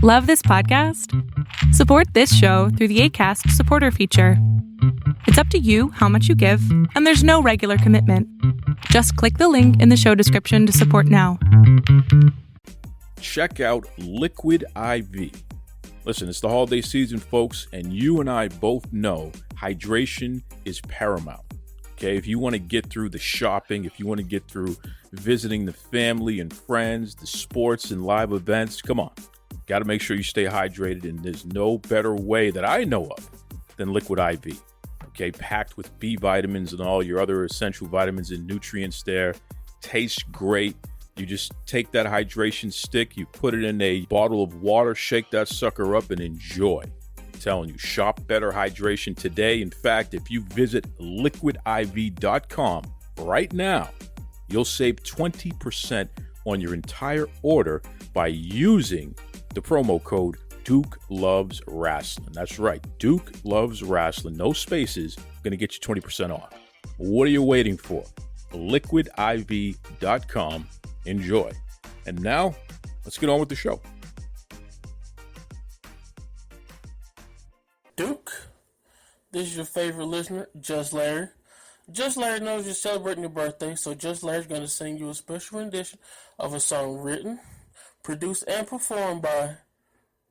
Love this podcast? Support this show through the Acast supporter feature. It's up to you how much you give, and there's no regular commitment. Just click the link in the show description to support now. Check out Liquid IV. Listen, it's the holiday season, folks, and you and I both know hydration is paramount. Okay, if you want to get through the shopping, if you want to get through visiting the family and friends, the sports and live events, come on. Got to make sure you stay hydrated, and there's no better way that I know of than Liquid IV. Okay, packed with B vitamins and all your other essential vitamins and nutrients there. Tastes great. You just take that hydration stick, you put it in a bottle of water, shake that sucker up, and enjoy. I'm telling you, shop better hydration today. In fact, if you visit liquidiv.com right now, you'll save 20% on your entire order by using the promo code Duke Loves Rasslin. That's right, Duke Loves Rasslin. No spaces, going to get you 20% off. What are you waiting for? Liquidiv.com. Enjoy. And now, let's get on with the show. Duke, this is your favorite listener, Just Larry. Just Larry knows you're celebrating your birthday, so Just Larry's going to sing you a special rendition of a song written, produced, and performed by,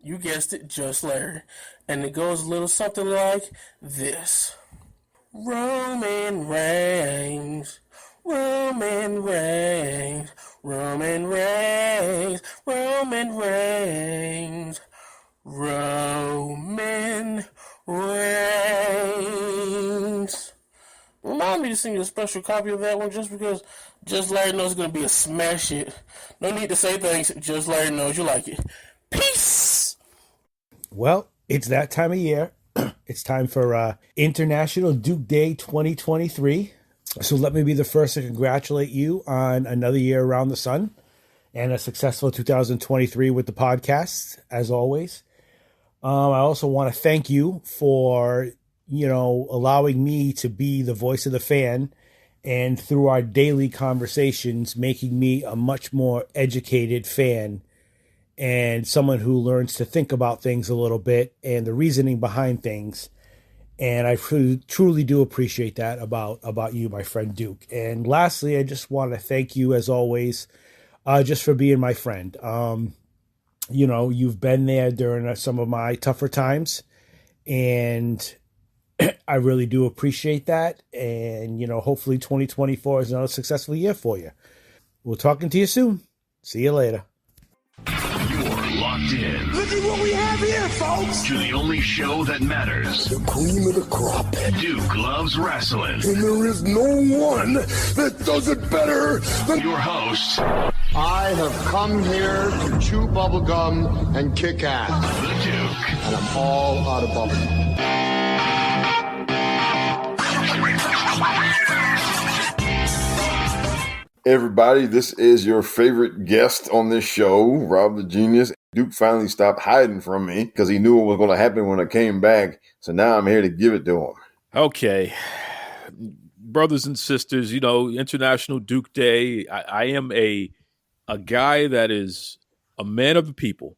you guessed it, Just Larry. And it goes a little something like this. Roman Reigns, Roman Reigns, Roman Reigns, Roman Reigns, Roman Reigns. Remind me to send you a special copy of that one just because Just Larry knows it's going to be a smash hit. No need to say thanks. Just Larry knows you like it. Peace! Well, it's that time of year. It's time for International Duke Day 2023. So let me be the first to congratulate you on another year around the sun and a successful 2023 with the podcast, as always. I also want to thank you for, allowing me to be the voice of the fan, and through our daily conversations, making me a much more educated fan and someone who learns to think about things a little bit and the reasoning behind things. And I truly do appreciate that about you, my friend Duke. And lastly, I just want to thank you, as always, just for being my friend. You've been there during some of my tougher times, and I really do appreciate that. And, hopefully 2024 is another successful year for you. We'll talking to you soon. See you later. You're locked in. Look at what we have here, folks. To the only show that matters. The cream of the crop. Duke Loves Rasslin. And there is no one that does it better than your host. I have come here to chew bubblegum and kick ass. The Duke. And I'm all out of bubblegum. Everybody, this is your favorite guest on this show, Rob the Genius. Duke finally stopped hiding from me because he knew what was going to happen when I came back. So now I'm here to give it to him. Okay. Brothers and sisters, International Duke Day. I am a guy that is a man of the people.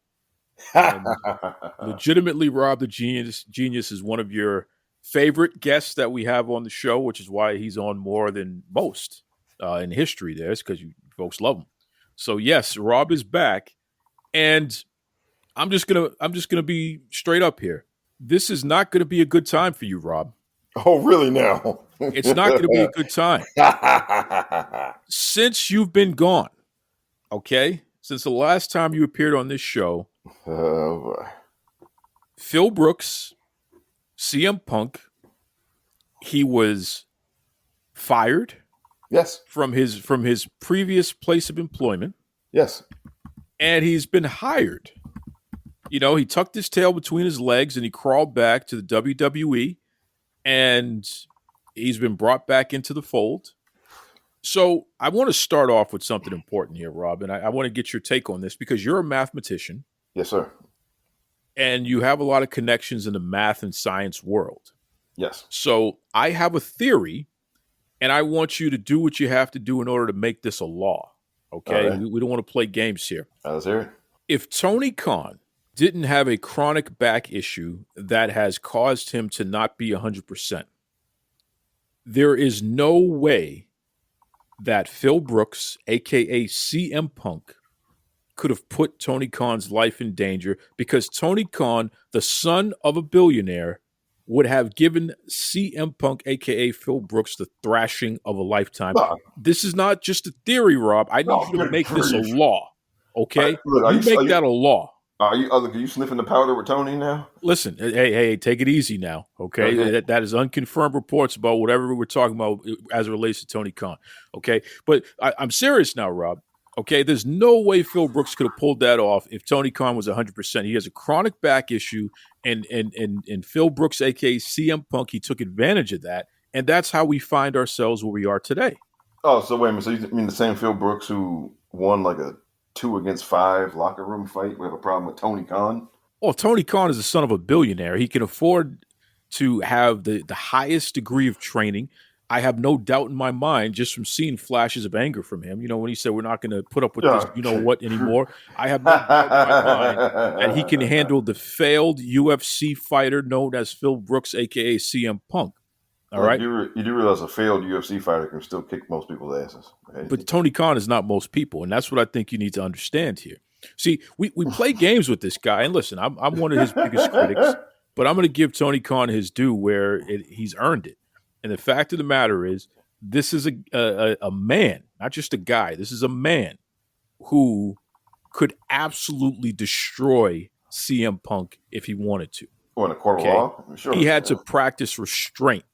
Legitimately, Rob the Genius is one of your favorite guests that we have on the show, which is why he's on more than most in history. There, it's because you folks love him. So yes, Rob is back, and I'm just gonna be straight up here. This is not going to be a good time for you, Rob. Oh, really? Now it's not going to be a good time since you've been gone. Okay, since the last time you appeared on this show, Phil Brooks, CM Punk, he was fired. Yes. From his previous place of employment. Yes. And he's been hired. He tucked his tail between his legs and he crawled back to the WWE, and he's been brought back into the fold. So I want to start off with something important here, Rob, and I want to get your take on this because you're a mathematician. Yes, sir. And you have a lot of connections in the math and science world. Yes. So I have a theory, and I want you to do what you have to do in order to make this a law. Okay? Right. We don't want to play games here. Let's hear it. If Tony Khan didn't have a chronic back issue that has caused him to not be 100%, there is no way that Phil Brooks, aka CM Punk, could have put Tony Khan's life in danger, because Tony Khan, the son of a billionaire, would have given CM Punk, aka Phil Brooks, the thrashing of a lifetime. No. This is not just a theory, Rob. I need you to make this a law. Okay? Look, you make that a law. Are you sniffing the powder with Tony now? Listen, hey, take it easy now, okay? That is unconfirmed reports about whatever we're talking about as it relates to Tony Khan, okay? But I'm serious now, Rob, okay? There's no way Phil Brooks could have pulled that off if Tony Khan was 100%. He has a chronic back issue, and Phil Brooks, a.k.a. CM Punk, he took advantage of that, and that's how we find ourselves where we are today. Oh, so wait a minute. So you mean the same Phil Brooks who won like a 2-against-5 locker room fight? We have a problem with Tony Khan? Well, Tony Khan is the son of a billionaire. He can afford to have the highest degree of training. I have no doubt in my mind, just from seeing flashes of anger from him, when he said we're not going to put up with this, what anymore. I have no doubt in my mind that he can handle the failed UFC fighter known as Phil Brooks, a.k.a. CM Punk. All right. You do realize a failed UFC fighter can still kick most people's asses. Okay? But Tony Khan is not most people, and that's what I think you need to understand here. See, we play games with this guy, and listen, I'm one of his biggest critics, but I'm going to give Tony Khan his due where he's earned it. And the fact of the matter is, this is a man, not just a guy. This is a man who could absolutely destroy CM Punk if he wanted to. Or in a court of law? Sure. He had to practice restraint.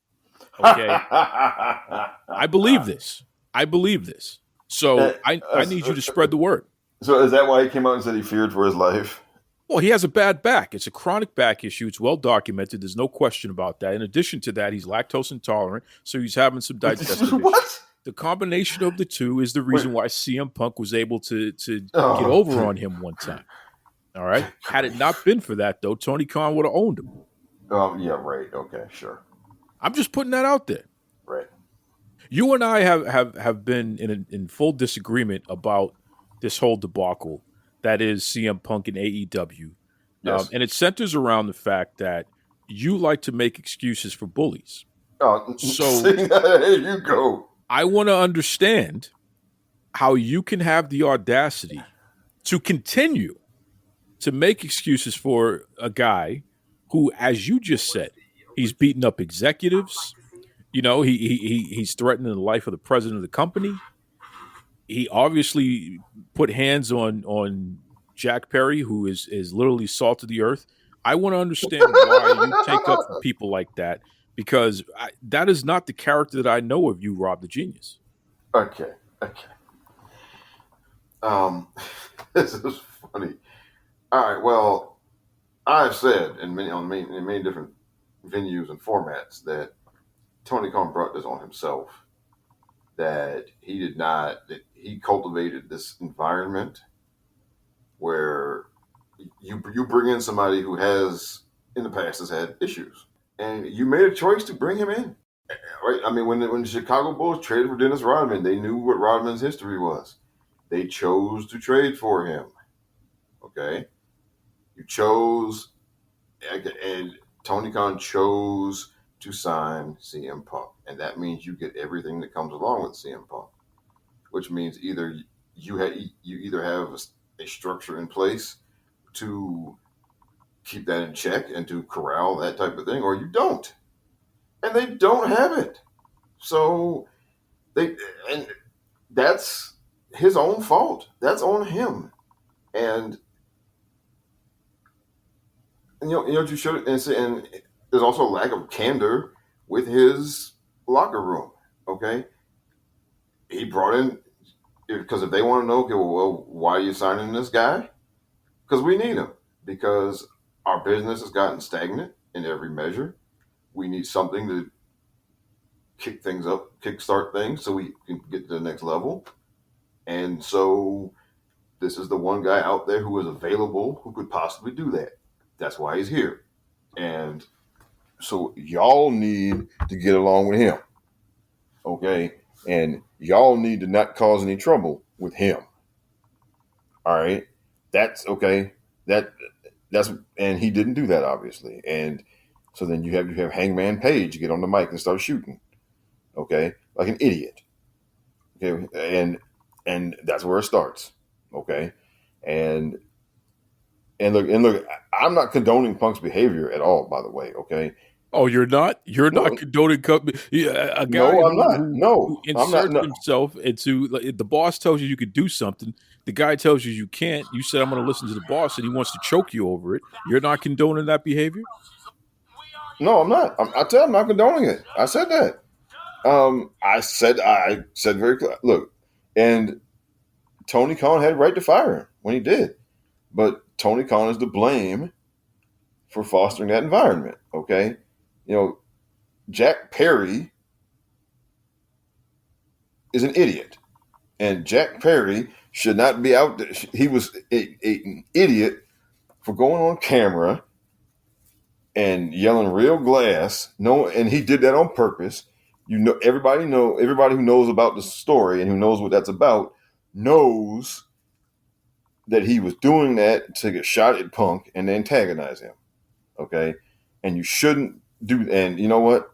Okay. I believe this. So I need you to spread the word. So is that why he came out and said he feared for his life? Well, he has a bad back. It's a chronic back issue. It's well documented. There's no question about that. In addition to that, he's lactose intolerant, so he's having some digestive issues. What? The combination of the two is the reason why CM Punk was able to get over on him one time. All right? Had it not been for that, though, Tony Khan would have owned him. Yeah, right. Okay, sure. I'm just putting that out there. Right. You and I have been in full disagreement about this whole debacle that is CM Punk and AEW. Yes. And it centers around the fact that you like to make excuses for bullies. So there you go. I want to understand how you can have the audacity to continue to make excuses for a guy who, as you just said, he's beating up executives. He's threatening the life of the president of the company. He obviously put hands on Jack Perry, who is literally salt of the earth. I want to understand why you take up for people like that, because that is not the character that I know of you, Rob the Genius. Okay. This is funny. All right. Well, I've said in many different venues and formats that Tony Khan brought this on himself. That he cultivated this environment where you bring in somebody who has in the past has had issues, and you made a choice to bring him in. Right? I mean, when the Chicago Bulls traded for Dennis Rodman, they knew what Rodman's history was. They chose to trade for him. Okay, you chose, and Tony Khan chose to sign CM Punk, and that means you get everything that comes along with CM Punk, which means either you either have a structure in place to keep that in check and to corral that type of thing, or you don't, and they don't have it. So and that's his own fault. That's on him, and you should and there's also a lack of candor with his locker room. Okay, he brought in because if they want to know, okay, well, why are you signing this guy? Because we need him. Because our business has gotten stagnant in every measure. We need something to kick things up, kickstart things, so we can get to the next level. And so this is the one guy out there who is available who could possibly do that. That's why he's here. And so y'all need to get along with him. Okay? And y'all need to not cause any trouble with him. All right? That's okay. and he didn't do that, obviously. And so then you have Hangman Page get on the mic and start shooting, okay, like an idiot, okay, and that's where it starts, okay, and look, I'm not condoning Punk's behavior at all, by the way, okay. Oh, you're not? You're No. not condoning a guy No, I'm not. No, who I'm not. inserts No. himself into the boss tells you could do something. The guy tells you can't. You said I'm going to listen to the boss, and he wants to choke you over it. You're not condoning that behavior? No, I'm not. I tell him I'm not condoning it. I said that. I said very clear. Look, and Tony Khan had a right to fire him when he did, but Tony Khan is to blame for fostering that environment. Okay, Jack Perry is an idiot, and Jack Perry should not be out there. He was an idiot for going on camera and yelling real glass. No, and he did that on purpose. Everybody who knows about the story and who knows what that's about knows that he was doing that to get shot at Punk and antagonize him. Okay, and you shouldn't do. And you know what?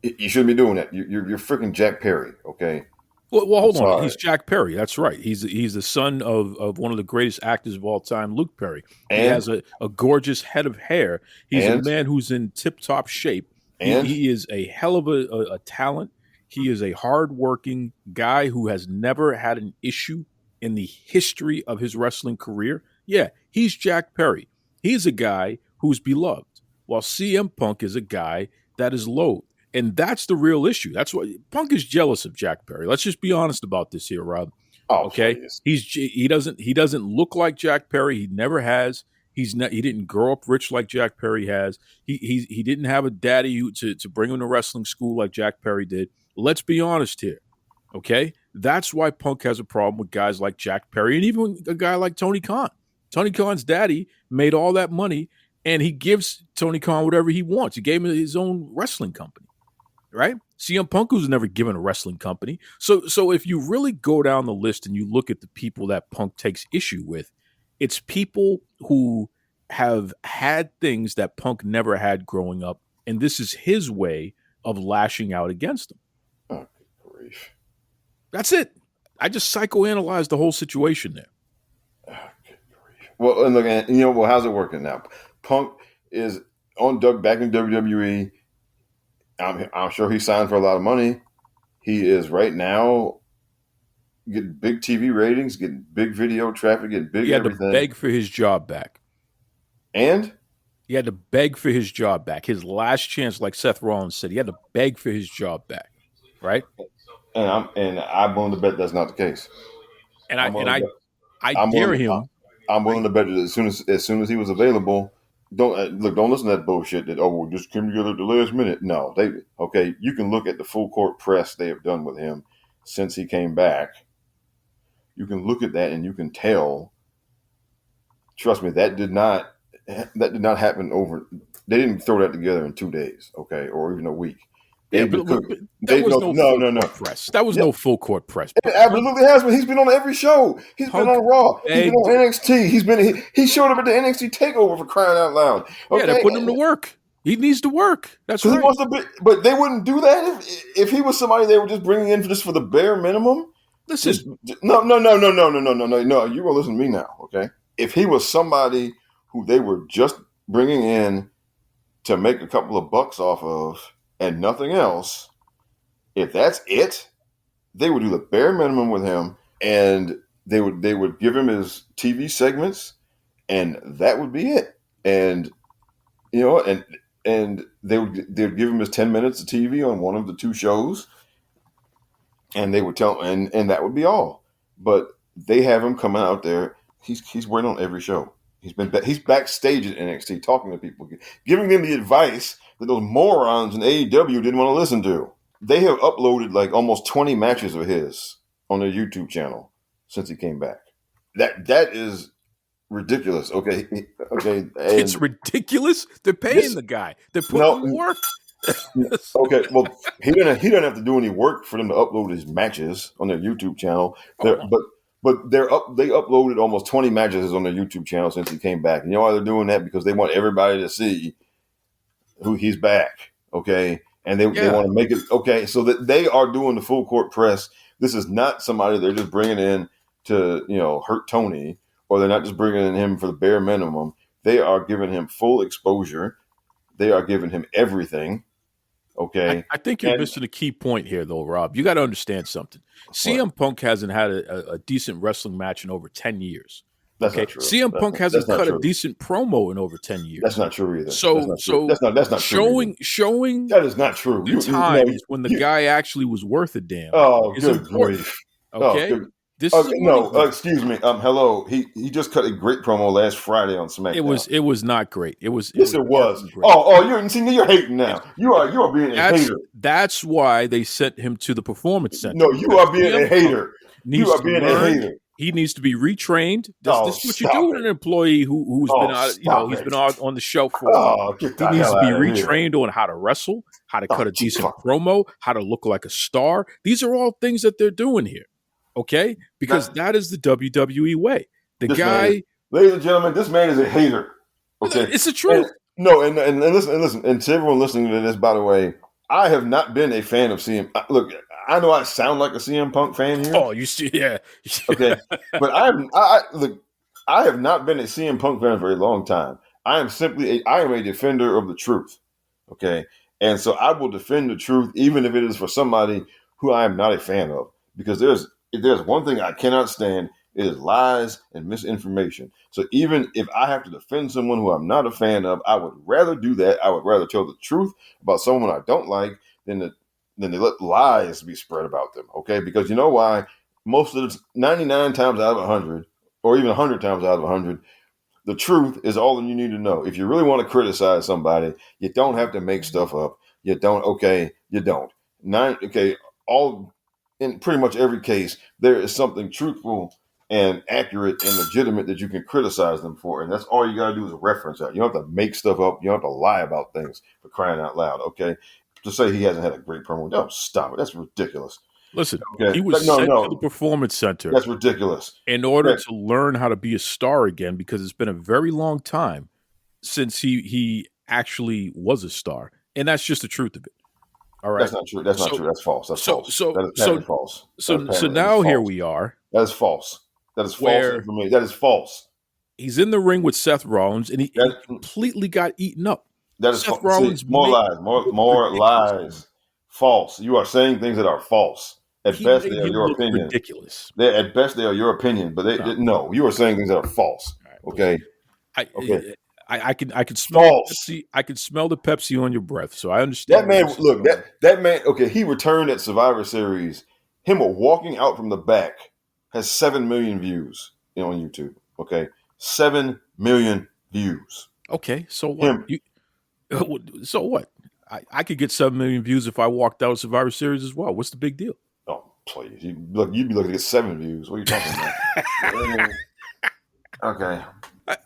You shouldn't be doing that. You're freaking Jack Perry. Okay. Well, hold on. He's Jack Perry. That's right. He's the son of one of the greatest actors of all time, Luke Perry. He has a gorgeous head of hair. He's a man who's in tip-top shape. And he is a hell of a talent. He is a hard-working guy who has never had an issue in the history of his wrestling career. Yeah, he's Jack Perry. He's a guy who's beloved, while CM Punk is a guy that is loathed. And that's the real issue. That's why Punk is jealous of Jack Perry. Let's just be honest about this here, Rob. Oh, okay. Please. He doesn't look like Jack Perry. He never has. He didn't grow up rich like Jack Perry has. He didn't have a daddy to bring him to wrestling school like Jack Perry did. Let's be honest here. Okay. That's why Punk has a problem with guys like Jack Perry and even a guy like Tony Khan. Tony Khan's daddy made all that money and he gives Tony Khan whatever he wants. He gave him his own wrestling company. Right? CM Punk was never given a wrestling company. So if you really go down the list and you look at the people that Punk takes issue with, it's people who have had things that Punk never had growing up, and this is his way of lashing out against them. Oh, good grief. That's it. I just psychoanalyzed the whole situation there. Oh, good grief. Well, and look, how's it working now? Punk is back in WWE. I'm sure he signed for a lot of money. He is right now getting big TV ratings, getting big video traffic, getting big everything. He had to beg for his job back. And? He had to beg for his job back. His last chance, like Seth Rollins said, he had to beg for his job back. Right? And I'm willing to bet that's not the case. And I dare him. I'm willing to bet that as soon as he was available. Don't listen to that bullshit that we just came together at the last minute. No, you can look at the full court press they have done with him since he came back. You can look at that and you can tell. Trust me, that did not happen over. They didn't throw that together in 2 days, okay, or even a week. Yeah, but that was no press. That was no full court press. It absolutely has been. He's been on every show. He's been on Raw. He's been on NXT. He showed up at the NXT takeover for crying out loud. Okay? Yeah, they're putting him to work. He needs to work. That's right. He wants to be, but they wouldn't do that if he was somebody they were just bringing in just for the bare minimum. Listen, no. You're gonna listen to me now, okay? If he was somebody who they were just bringing in to make a couple of bucks off of. And nothing else, if that's it, they would do the bare minimum with him, and they would give him his TV segments, and that would be it. And and they'd give him his 10 minutes of TV on one of the two shows, and they would tell him, and that would be all. But they have him coming out there. He's working on every show. He's backstage at NXT talking to people, giving them the advice that those morons in AEW didn't want to listen to. They have uploaded like almost 20 matches of his on their YouTube channel since he came back. That is ridiculous. Okay. It's ridiculous. They're paying the guy. They're putting him to work. Okay. Well, he doesn't have to do any work for them to upload his matches on their YouTube channel. But they uploaded almost 20 matches on their YouTube channel since he came back. And you know why they're doing that? Because they want everybody to see who he's back. Okay. And they want to make it okay. So that they are doing the full court press. This is not somebody they're just bringing in to, hurt Tony, or they're not just bringing in him for the bare minimum. They are giving him full exposure. They are giving him everything. Okay. I think you're missing a key point here, though, Rob. You got to understand something. CM Punk hasn't had a decent wrestling match in over 10 years. That's not true. CM Punk hasn't cut a decent promo in over 10 years. That's not true either. So that's not showing that is not true. The times when the guy actually was worth a damn. Oh, is good important. grief. Okay. Excuse me. Hello. He just cut a great promo last Friday on SmackDown. It was not great. It was. Yes, it was. You're hating now. You are being a hater. That's why they sent him to the Performance Center. No, you are being a hater. You are being a hater. He needs to be retrained. This is what you do with an employee who's been out. He's been out on the shelf for a while. He needs to be retrained on how to wrestle, how to cut a decent promo, how to look like a star. These are all things that they're doing here. Okay, because that is the WWE way. Ladies and gentlemen, this man is a hater. Okay, it's the truth. And listen, and to everyone listening to this, by the way, I have not been a fan of CM. Look, I know I sound like a CM Punk fan here. Oh, you see, yeah. Okay, but I have not been a CM Punk fan for a long time. I am a defender of the truth. Okay, and so I will defend the truth, even if it is for somebody who I am not a fan of, because if there's one thing I cannot stand, it is lies and misinformation. So even if I have to defend someone who I'm not a fan of, I would rather do that. I would rather tell the truth about someone I don't like than they let lies be spread about them. Okay, because you know why? Most of the 99 times out of 100, or even 100 times out of 100, the truth is all that you need to know. If you really want to criticize somebody, you don't have to make stuff up. You don't. Okay, you don't. In pretty much every case, there is something truthful and accurate and legitimate that you can criticize them for. And that's all you got to do is reference that. You don't have to make stuff up. You don't have to lie about things, for crying out loud, okay? To say he hasn't had a great promo, no, stop it. That's ridiculous. Listen, he was sent to the Performance Center. That's ridiculous. In order to learn how to be a star again, because it's been a very long time since he actually was a star. And that's just the truth of it. All right. That's not true. That's not true. That's false. That's false. That is false. So now here we are. That is false. That is false information. That is false. He's in the ring with Seth Rollins, and he completely got eaten up. That is Seth Rollins. More lies. More lies. False. You are saying things that are false. At best, they are your opinion. Ridiculous. At best, they are your opinion, but you are saying things that are false. Okay. I can smell Pepsi. I can smell the Pepsi on your breath, so I understand. That man, look, that man. Okay, he returned at Survivor Series. Him walking out from the back has 7 million views on YouTube. Okay, 7 million views. Okay, so what? So what? I could get 7 million views if I walked out of Survivor Series as well. What's the big deal? Oh, please, you'd be looking to get 7 views. What are you talking about? Okay.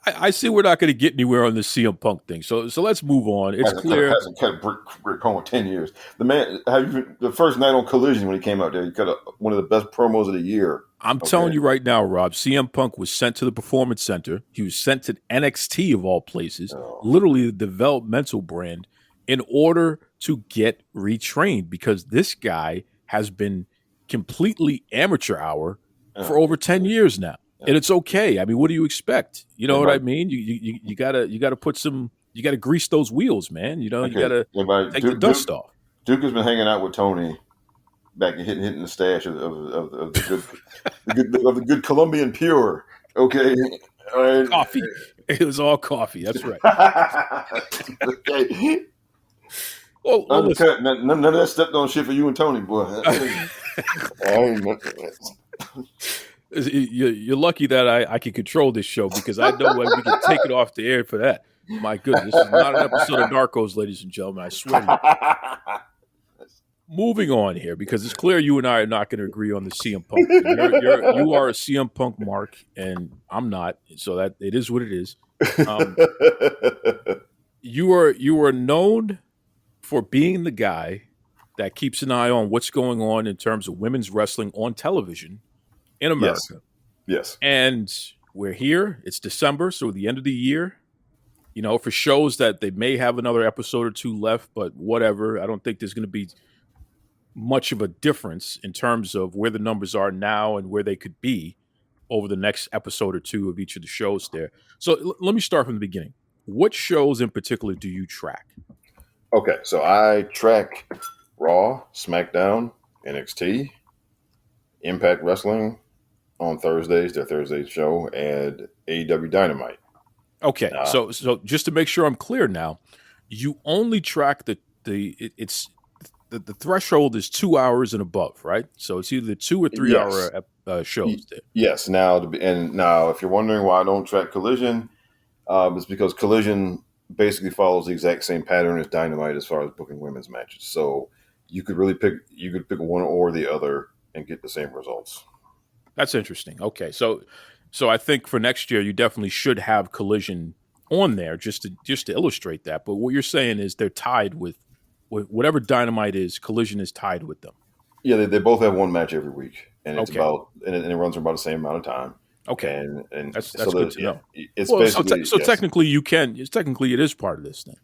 I see we're not going to get anywhere on this CM Punk thing. So let's move on. It's clear. Hasn't cut Rick promo in 10 years. The man, the first night on Collision when he came out there, he cut one of the best promos of the year. I'm telling you right now, Rob, CM Punk was sent to the Performance Center. He was sent to NXT of all places, literally the developmental brand, in order to get retrained, because this guy has been completely amateur hour for over 10 years now. And it's okay. I mean, what do you expect? You know what I mean? You gotta put some. You gotta grease those wheels, man. You gotta take the dust off. Duke has been hanging out with Tony, back and hitting the stash of the good Colombian pure. Okay, coffee. It was all coffee. That's right. Okay. Well, none of that stepped on shit for you and Tony, boy. You're lucky that I can control this show, because I know we can take it off the air for that. My goodness, this is not an episode of Narcos, ladies and gentlemen. I swear to you. Moving on here, because it's clear you and I are not going to agree on the CM Punk. You are a CM Punk mark, and I'm not. So that it is what it is. You are known for being the guy that keeps an eye on what's going on in terms of women's wrestling on television in America. Yes. And we're here. It's December, so the end of the year. You know, for shows that they may have another episode or two left, but whatever. I don't think there's going to be much of a difference in terms of where the numbers are now and where they could be over the next episode or two of each of the shows there. So let me start from the beginning. What shows in particular do you track? Okay, so I track Raw, SmackDown, NXT, Impact Wrestling on Thursdays, their Thursday show, and AEW Dynamite. Okay, so just to make sure I'm clear now, you only track the threshold is 2 hours and above, right? So it's either 2 or 3 hour shows there. Yes. Now, if you're wondering why I don't track Collision, it's because Collision basically follows the exact same pattern as Dynamite as far as booking women's matches. So you could pick one or the other and get the same results. That's interesting. Okay, so I think for next year you definitely should have Collision on there just to illustrate that. But what you're saying is they're tied with whatever Dynamite is. Collision is tied with them. Yeah, they both have one match every week, and it's and it runs for about the same amount of time. Okay, and that's good to know. It's basically technically it is part of this then.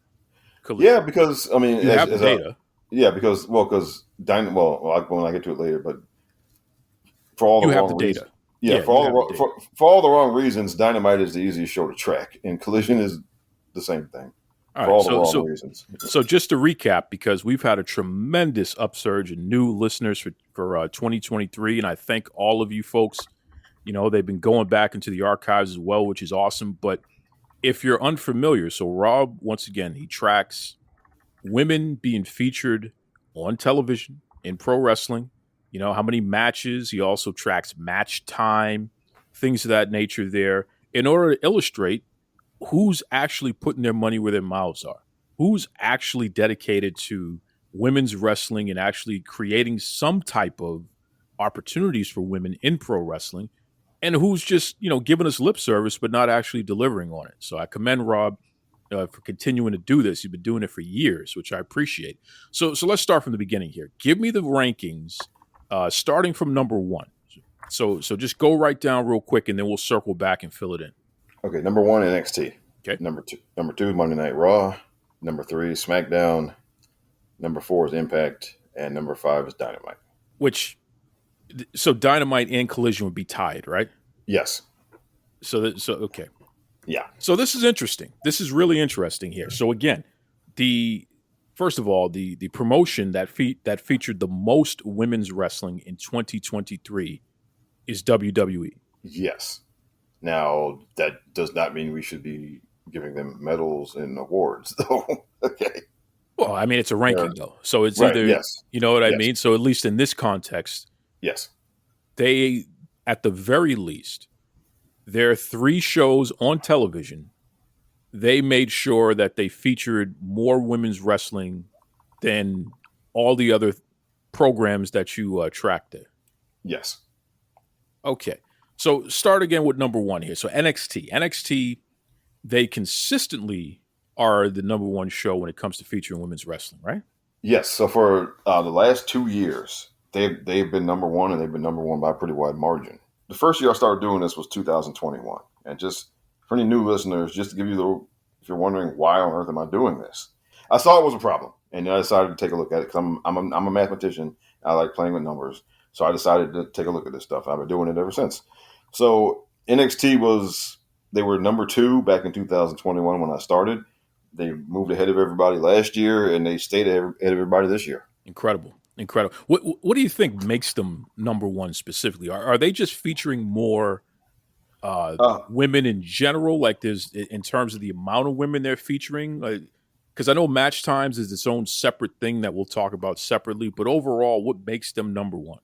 Yeah, because I mean, you have the data. Because Dynamite. When I get to it later, but for all the wrong reasons. Yeah, for all the wrong reasons, Dynamite is the easiest show to track, and Collision is the same thing. For all the wrong reasons. So just to recap, because we've had a tremendous upsurge in new listeners for 2023, and I thank all of you folks. You know, they've been going back into the archives as well, which is awesome. But if you're unfamiliar, so Rob, once again, he tracks women being featured on television in pro wrestling. You know, how many matches. He also tracks match time, things of that nature there, in order to illustrate who's actually putting their money where their mouths are, who's actually dedicated to women's wrestling and actually creating some type of opportunities for women in pro wrestling, and who's just, you know, giving us lip service but not actually delivering on it. So I commend Rob for continuing to do this. You've been doing it for years, which I appreciate. So let's start from the beginning here. Give me the rankings starting from number one. So just go right down real quick, and then we'll circle back and fill it in. Okay, number one, NXT. Okay. Number two, Monday Night Raw. Number three, SmackDown. Number four is Impact, and number five is Dynamite. So Dynamite and Collision would be tied, right? Yes. So okay. Yeah. So this is interesting. This is really interesting here. So again, first of all, the promotion that featured the most women's wrestling in 2023 is WWE. Yes. Now, that does not mean we should be giving them medals and awards, though. Okay. Well, I mean, it's a ranking, though. So it's either, you know what I mean? So at least in this context, yes, they, at the very least, their 3 shows on television, they made sure that they featured more women's wrestling than all the other programs that you tracked there. Yes. Okay. So start again with number one here. So NXT, they consistently are the number one show when it comes to featuring women's wrestling, right? Yes. So for the last 2 years, they've been number one, and they've been number one by a pretty wide margin. The first year I started doing this was 2021. And just for any new listeners, just to give you if you're wondering why on earth am I doing this, I saw it was a problem, and I decided to take a look at it because I'm a mathematician. I like playing with numbers. So I decided to take a look at this stuff. I've been doing it ever since. So NXT they were number 2 back in 2021 when I started. They moved ahead of everybody last year, and they stayed ahead of everybody this year. Incredible. What do you think makes them number one specifically? Are they just featuring more women in general? Like there's in terms of the amount of women they're featuring? Because I know Match Times is its own separate thing that we'll talk about separately. But overall, what makes them number one?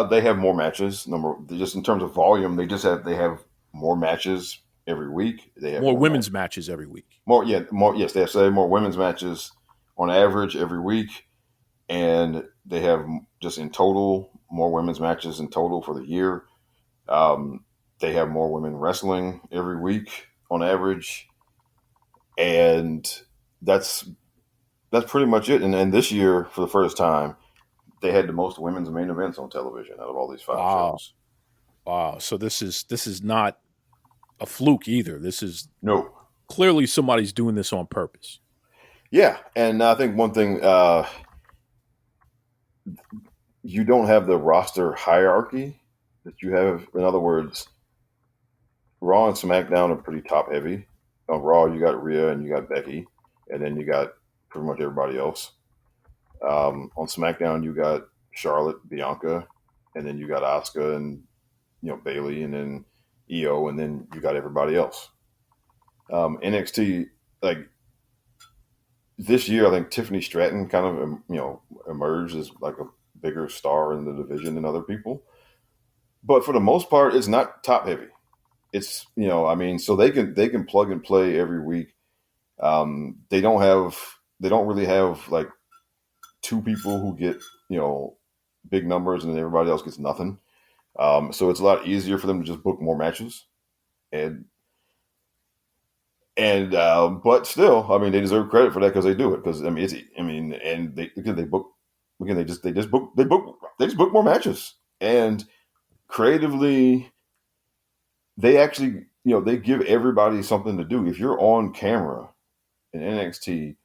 They have more matches. Just in terms of volume, they have more matches every week. They have more women's matches every week. Yes, they have more women's matches on average every week, and they have just in total more women's matches in total for the year. They have more women wrestling every week on average, and that's pretty much it. And this year, for the first time, they had the most women's main events on television out of all these 5 shows. Wow. So this is not a fluke either. This is No. clearly somebody's doing this on purpose. Yeah, and I think one thing you don't have the roster hierarchy that you have. In other words, Raw and SmackDown are pretty top heavy. On Raw, you got Rhea and you got Becky, and then you got pretty much everybody else. On SmackDown, you got Charlotte, Bianca, and then you got Asuka and Bailey, and then Io, and then you got everybody else. NXT, like this year, I think Tiffany Stratton kind of emerged as like a bigger star in the division than other people. But for the most part, it's not top heavy. It's so they can plug and play every week. They don't really have like two people who get big numbers and then everybody else gets nothing. So it's a lot easier for them to just book more matches, and but still, I mean, they deserve credit for that because they do it. Because and they book again. They just book more matches, and creatively, they actually they give everybody something to do. If you're on camera in NXT,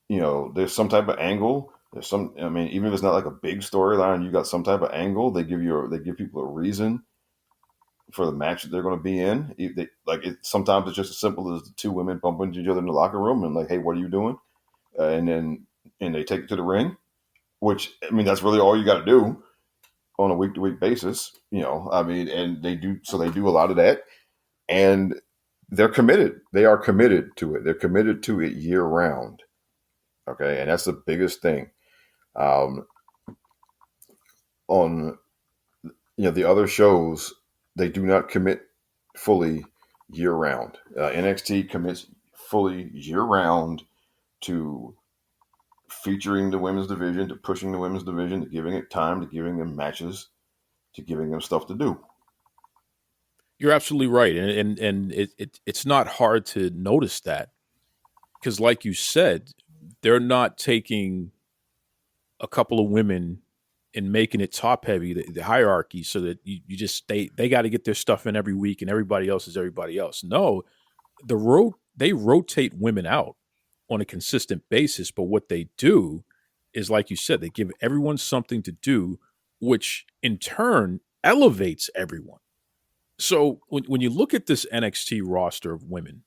there's some type of angle. There's some. I mean, even if it's not like a big storyline, you got some type of angle. They give people a reason for the match that they're going to be in. Sometimes it's just as simple as the two women bumping into each other in the locker room and like, hey, what are you doing? And they take it to the ring, which, I mean, that's really all you got to do on a week-to-week basis, and they do a lot of that, and they're committed. They are committed to it. They're committed to it year round. Okay. And that's the biggest thing. On, the other shows, they do not commit fully year round. NXT commits fully year round to featuring the women's division, to pushing the women's division, to giving it time, to giving them matches, to giving them stuff to do. You're absolutely right, and it's not hard to notice that because, like you said, they're not taking a couple of women and making it top heavy, the hierarchy, so that you just they got to get their stuff in every week and everybody else is everybody else. No, they rotate women out on a consistent basis, but what they do is, like you said, they give everyone something to do, which in turn elevates everyone. So when you look at this NXT roster of women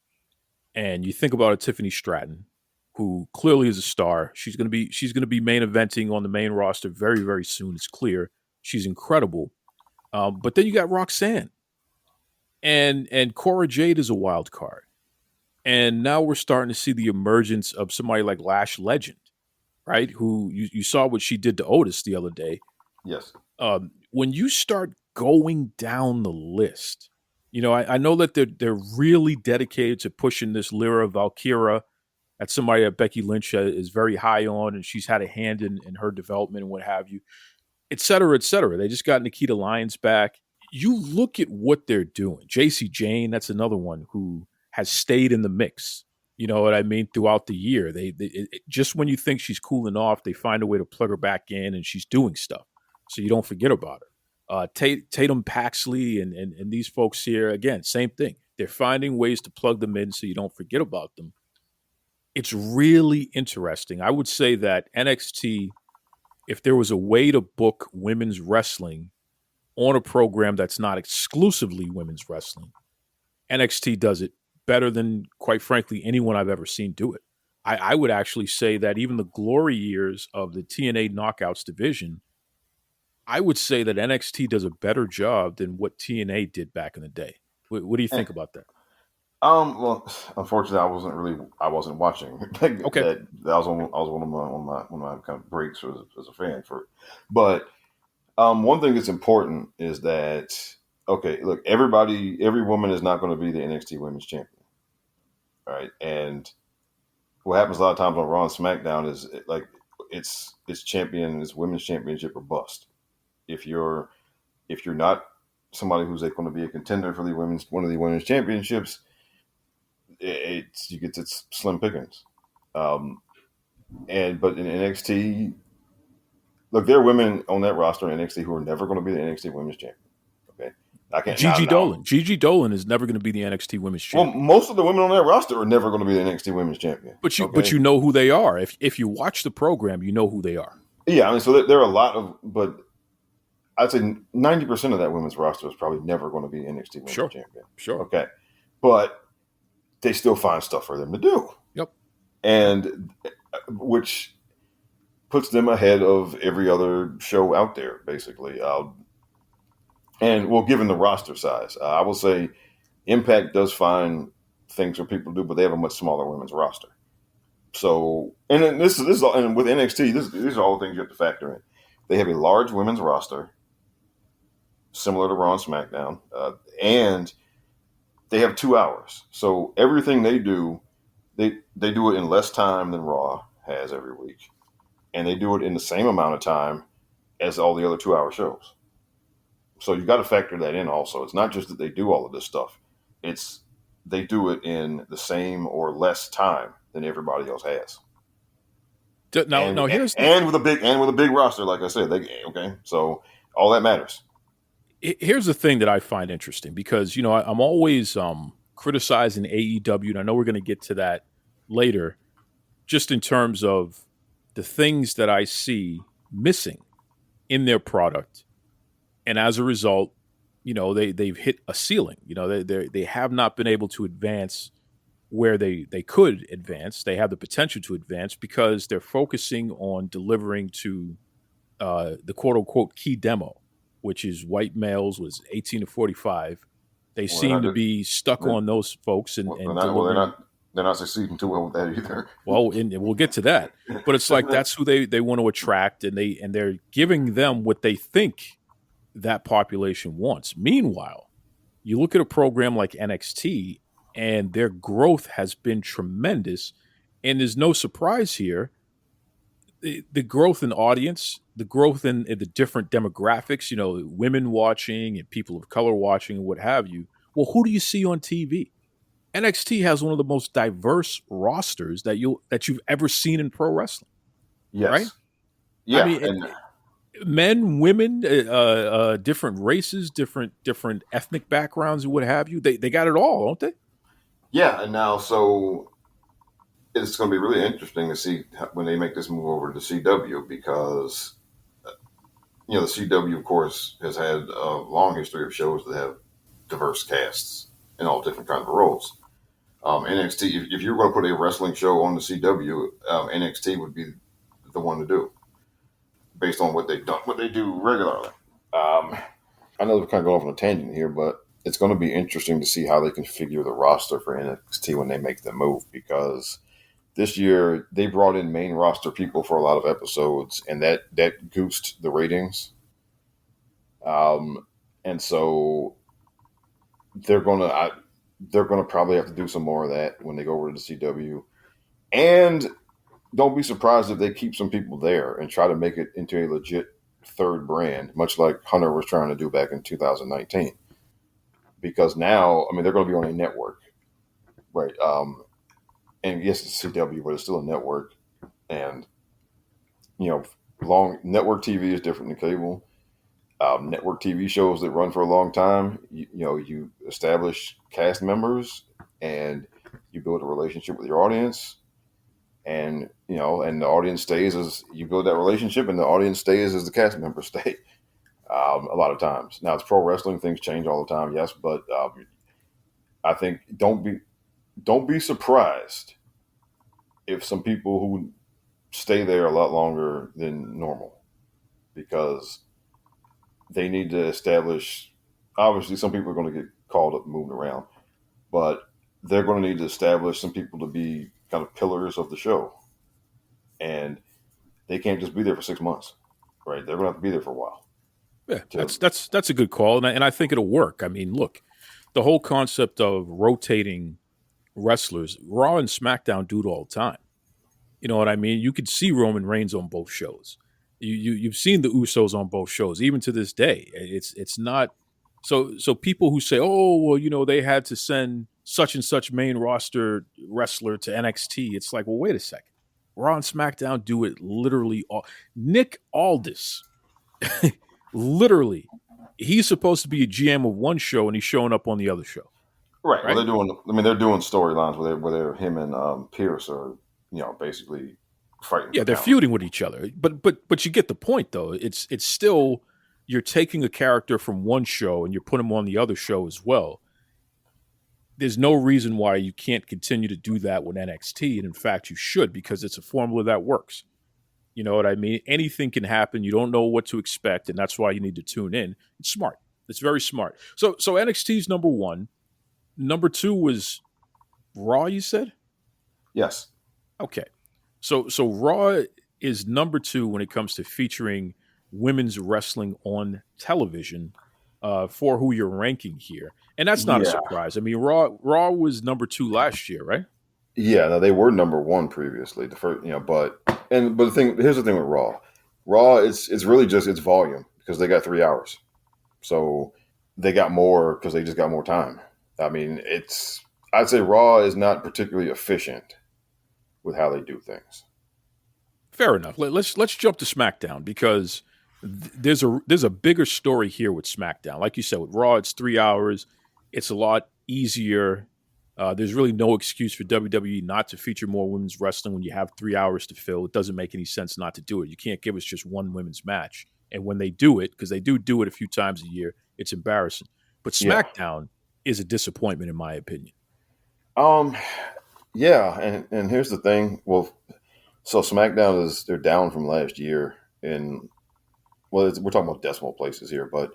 and you think about a Tiffany Stratton, who clearly is a star, she's going to be main eventing on the main roster very, very soon. It's clear she's incredible. But then you got Roxanne, and Cora Jade is a wild card, and now we're starting to see the emergence of somebody like Lash Legend, right? Who you saw what she did to Otis the other day. Yes. When you start going down the list, I know that they're really dedicated to pushing this Lyra Valkyra. That's somebody that Becky Lynch is very high on, and she's had a hand in her development and what have you, et cetera, et cetera. They just got Nikita Lyons back. You look at what they're doing. JC Jane, that's another one who has stayed in the mix. You know what I mean? Throughout the year, just when you think she's cooling off, they find a way to plug her back in, and she's doing stuff. So you don't forget about her. Tatum Paxley and these folks here, again, same thing. They're finding ways to plug them in so you don't forget about them. It's really interesting. I would say that NXT, if there was a way to book women's wrestling on a program that's not exclusively women's wrestling, NXT does it better than, quite frankly, anyone I've ever seen do it. I would actually say that even the glory years of the TNA Knockouts division, I would say that NXT does a better job than what TNA did back in the day. What do you think about that? Well, unfortunately, I wasn't watching. Okay. That was one of my kind of breaks as a fan for it. But one thing that's important is that, okay, look, every woman is not going to be the NXT Women's Champion, all right? And what happens a lot of times on Raw and SmackDown is it's women's championship or bust. If you're not somebody who's going to be a contender for one of the women's championships, you get it's slim pickings. But in NXT, look, there are women on that roster in NXT who are never going to be the NXT Women's Champion. Okay, I can't. Gigi now, Dolan. Gigi Dolan is never going to be the NXT Women's Well, Champion. most of the women on that roster are never going to be the NXT Women's Champion. But you know who they are. If you watch the program, you know who they are. Yeah, I mean, so there are a lot of, but I'd say 90% of that women's roster is probably never going to be NXT Women's Champion. Sure. Okay. But they still find stuff for them to do. Yep. And which puts them ahead of every other show out there, basically. And well, given the roster size, I will say Impact does find things for people to do, but they have a much smaller women's roster. So, and then this is all, and with NXT, these are all the things you have to factor in. They have a large women's roster, similar to Raw and SmackDown, and they have 2 hours. So everything they do, they do it in less time than Raw has every week, and they do it in the same amount of time as all the other 2-hour shows. So you got to factor that in also. It's not just that they do all of this stuff; it's they do it in the same or less time than everybody else has. Now here's with a big roster, like I said, so all that matters. Here's the thing that I find interesting because I'm always criticizing AEW, and I know we're going to get to that later, just in terms of the things that I see missing in their product, and as a result, they've hit a ceiling. They have not been able to advance where they could advance. They have the potential to advance because they're focusing on delivering to the quote-unquote key demo, which is white males was 18 to 45. They seem to be stuck on those folks. They're not succeeding too well with that either. Well, and we'll get to that. But it's like that's who they want to attract, and they're giving them what they think that population wants. Meanwhile, you look at a program like NXT, and their growth has been tremendous. And there's no surprise here. The growth in audience, the growth in the different demographics, women watching and people of color watching and what have you. Well, who do you see on TV? NXT has one of the most diverse rosters that you've ever seen in pro wrestling. Yes. Right? Yeah. I mean, men, women, different races, different ethnic backgrounds and what have you. They got it all, don't they? Yeah, and now so it's going to be really interesting to see when they make this move over to CW because the CW, of course, has had a long history of shows that have diverse casts in all different kinds of roles. NXT, if you're going to put a wrestling show on the CW, NXT would be the one to do based on what they've done, what they do regularly. I know we're kind of going off on a tangent here, but it's going to be interesting to see how they configure the roster for NXT when they make the move because this year they brought in main roster people for a lot of episodes, and that goosed the ratings. And so they're gonna probably have to do some more of that when they go over to the CW. And don't be surprised if they keep some people there and try to make it into a legit third brand, much like Hunter was trying to do back in 2019. Because now, I mean, they're going to be on a network, right? And yes, it's CW, but it's still a network. And, long network TV is different than cable. Network TV shows that run for a long time, you establish cast members and you build a relationship with your audience. And, and the audience stays as you build that relationship, and the audience stays as the cast members stay. A lot of times. Now it's pro wrestling; things change all the time. Yes, but I think don't be surprised if some people who stay there a lot longer than normal because they need to establish. Obviously, some people are going to get called up and moved around, but they're going to need to establish some people to be kind of pillars of the show, and they can't just be there for 6 months, right? They're going to have to be there for a while. Yeah, that's a good call, and I think it'll work. I mean, look, the whole concept of rotating wrestlers, Raw and SmackDown do it all the time. You know what I mean? You could see Roman Reigns on both shows. You've seen the Usos on both shows, even to this day. It's not so people who say, oh, well, they had to send such and such main roster wrestler to NXT. It's like, well, wait a second. Raw and SmackDown do it literally all. Nick Aldis literally he's supposed to be a GM of one show and he's showing up on the other show. Right. Well, they're doing storylines where him and Pierce are, basically fighting. Yeah, they're feuding with each other. But you get the point, though. It's still, you're taking a character from one show and you're putting him on the other show as well. There's no reason why you can't continue to do that with NXT. And in fact, you should, because it's a formula that works. You know what I mean? Anything can happen. You don't know what to expect. And that's why you need to tune in. It's smart. It's very smart. So NXT's number one. Number two was Raw, you said? Yes. Okay. So Raw is number two when it comes to featuring women's wrestling on television for who you're ranking here. And that's not a surprise. I mean, Raw was number two last year, right? Yeah, no, they were number one previously. The first, but here's the thing with Raw. Raw, it's really just its volume because they got 3 hours, so they got more because they just got more time. I mean, I'd say Raw is not particularly efficient with how they do things. Fair enough. Let's jump to SmackDown because there's a bigger story here with SmackDown. Like you said, with Raw, it's 3 hours. It's a lot easier. There's really no excuse for WWE not to feature more women's wrestling when you have 3 hours to fill. It doesn't make any sense not to do it. You can't give us just one women's match. And when they do it, because they do it a few times a year, it's embarrassing. But SmackDown is a disappointment, in my opinion. Yeah, and here's the thing. Well, so SmackDown they're down from last year we're talking about decimal places here, but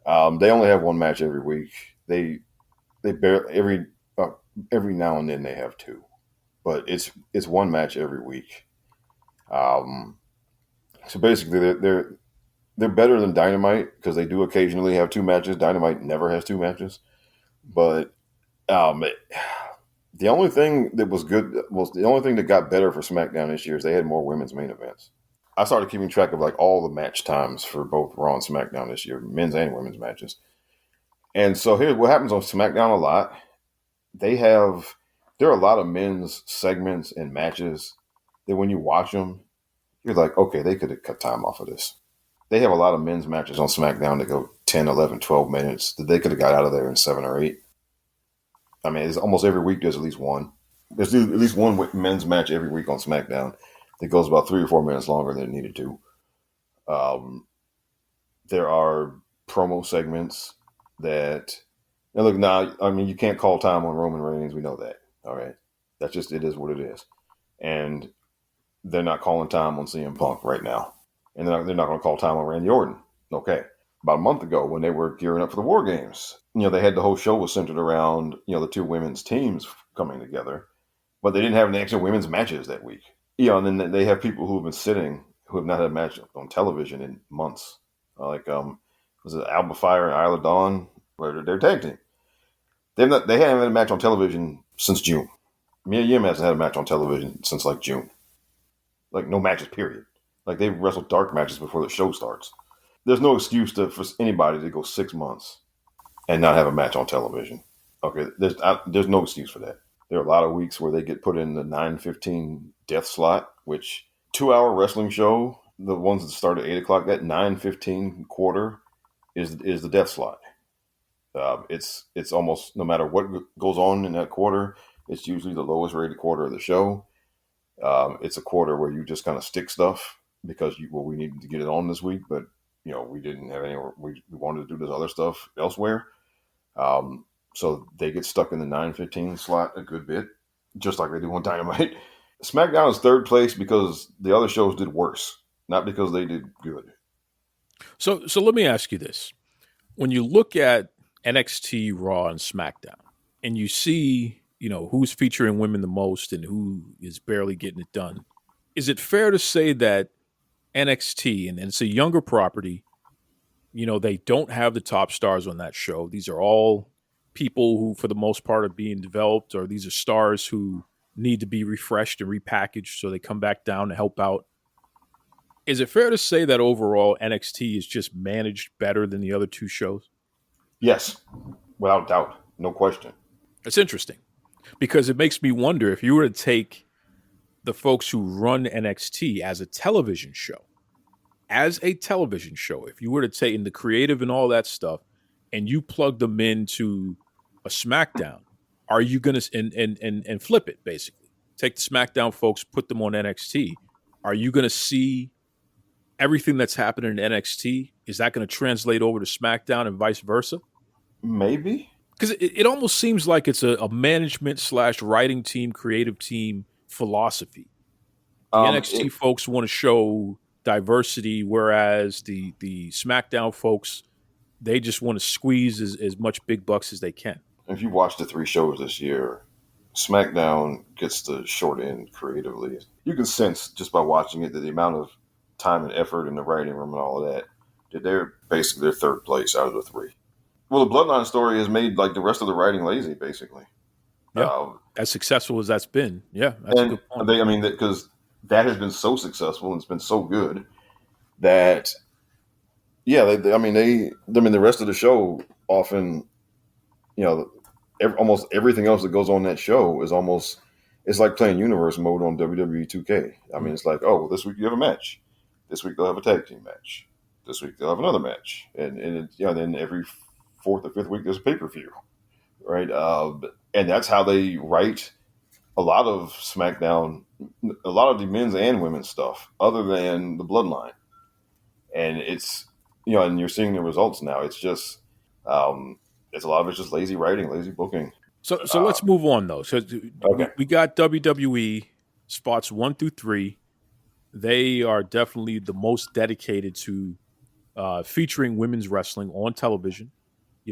they only have one match every week. They barely every now and then they have two, but it's one match every week. So basically they're better than Dynamite because they do occasionally have two matches. Dynamite never has two matches, but the only thing that was good was the only thing that got better for SmackDown this year is they had more women's main events. I started keeping track of like all the match times for both Raw and SmackDown this year, men's and women's matches. And so here's what happens on SmackDown a lot. There are a lot of men's segments and matches that when you watch them, you're like, okay, they could have cut time off of this. They have a lot of men's matches on SmackDown that go 10, 11, 12 minutes that they could have got out of there in 7 or 8. I mean, it's almost every week there's at least one. There's at least one men's match every week on SmackDown that goes about 3 or 4 minutes longer than it needed to. There are promo segments that, and look, now, I mean, you can't call time on Roman Reigns. We know that. All right. That's just, it is what it is. And they're not calling time on CM Punk right now. And they're not going to call time on Randy Orton. Okay. About a month ago when they were gearing up for the War Games, they had the whole show was centered around, the two women's teams coming together, but they didn't have any extra women's matches that week. And then they have people who have been sitting who have not had a match on television in months. Was it Alba Fire and Isla Dawn? Where they're tag team. They haven't had a match on television since June. Mia Yim hasn't had a match on television since like June. Like no matches, period. Like they've wrestled dark matches before the show starts. There's no excuse for anybody to go 6 months and not have a match on television. Okay, there's no excuse for that. There are a lot of weeks where they get put in the 9:15 death slot, which 2-hour wrestling show, the ones that start at 8 o'clock, that 9:15 quarter is the death slot. It's almost no matter what goes on in that quarter, it's usually the lowest rated quarter of the show. It's a quarter where you just kind of stick stuff because we needed to get it on this week, but we didn't have any. We wanted to do this other stuff elsewhere. So they get stuck in the 9:15 slot a good bit, just like they do on Dynamite. SmackDown is third place because the other shows did worse, not because they did good. So let me ask you this. When you look at NXT, Raw, and SmackDown, and you see, who's featuring women the most and who is barely getting it done, is it fair to say that NXT, and it's a younger property, they don't have the top stars on that show. These are all people who, for the most part, are being developed, or these are stars who need to be refreshed and repackaged so they come back down to help out. Is it fair to say that overall NXT is just managed better than the other two shows? Yes, without doubt. No question. It's interesting because it makes me wonder if you were to take the folks who run NXT as a television show as a television show, if you were to take in the creative and all that stuff, and you plug them into a SmackDown, are you going to and flip it basically? Take the SmackDown folks, put them on NXT. Are you going to see everything that's happening in NXT? Is that going to translate over to SmackDown and vice versa? Maybe. Because it almost seems like it's a management / writing team, creative team philosophy. The NXT folks want to show diversity, whereas the SmackDown folks, they just want to squeeze as much big bucks as they can. If you watch the 3 shows this year, SmackDown gets the short end creatively. You can sense just by watching it that the amount of time and effort in the writing room and all of that they're basically their third place out of the 3. Well, the Bloodline story has made like the rest of the writing lazy, basically. Yeah, as successful as that's been. Yeah, that's a good point. Because that has been so successful and it's been so good that, the rest of the show often, almost everything else that goes on that show is it's like playing universe mode on WWE 2K. It's like, oh, well, this week you have a match. This week they'll have a tag team match. This week they'll have another match. And then every 4th or 5th week there's a pay-per-view, right? And that's how they write a lot of SmackDown, a lot of the men's and women's stuff, other than the Bloodline. And it's, and you're seeing the results now. It's just, it's a lot of it's just lazy writing, lazy booking. So let's move on though. So we got WWE spots 1 through 3. They are definitely the most dedicated to featuring women's wrestling on television.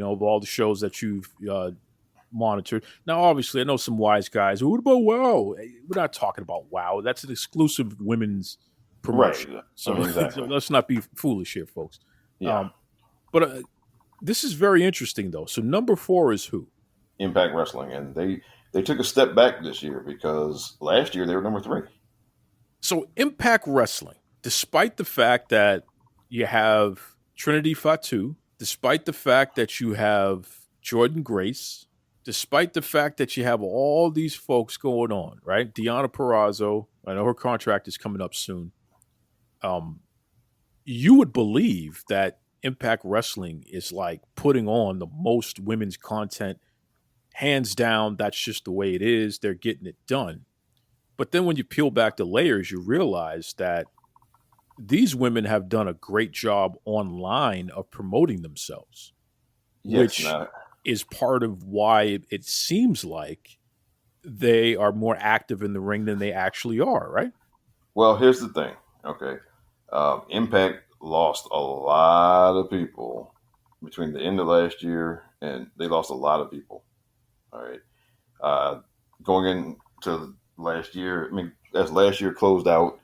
Of all the shows that you've monitored. Now, obviously, I know some wise guys. What about WoW? We're not talking about WoW. That's an exclusive women's promotion. Right. So, exactly. So let's not be foolish here, folks. Yeah. But this is very interesting, though. So number 4 is who? Impact Wrestling. And they took a step back this year because last year they were number 3. So Impact Wrestling, despite the fact that you have Trinity Fatu, despite the fact that you have Jordan Grace, despite the fact that you have all these folks going on, right? Deonna Purrazzo, I know her contract is coming up soon. You would believe that Impact Wrestling is like putting on the most women's content. Hands down, that's just the way it is. They're getting it done. But then when you peel back the layers, you realize that these women have done a great job online of promoting themselves, which is part of why it seems like they are more active in the ring than they actually are, right? Well, here's the thing. Okay. Impact lost a lot of people between the end of last year, and they lost a lot of people. All right. Going into last year, as last year closed out,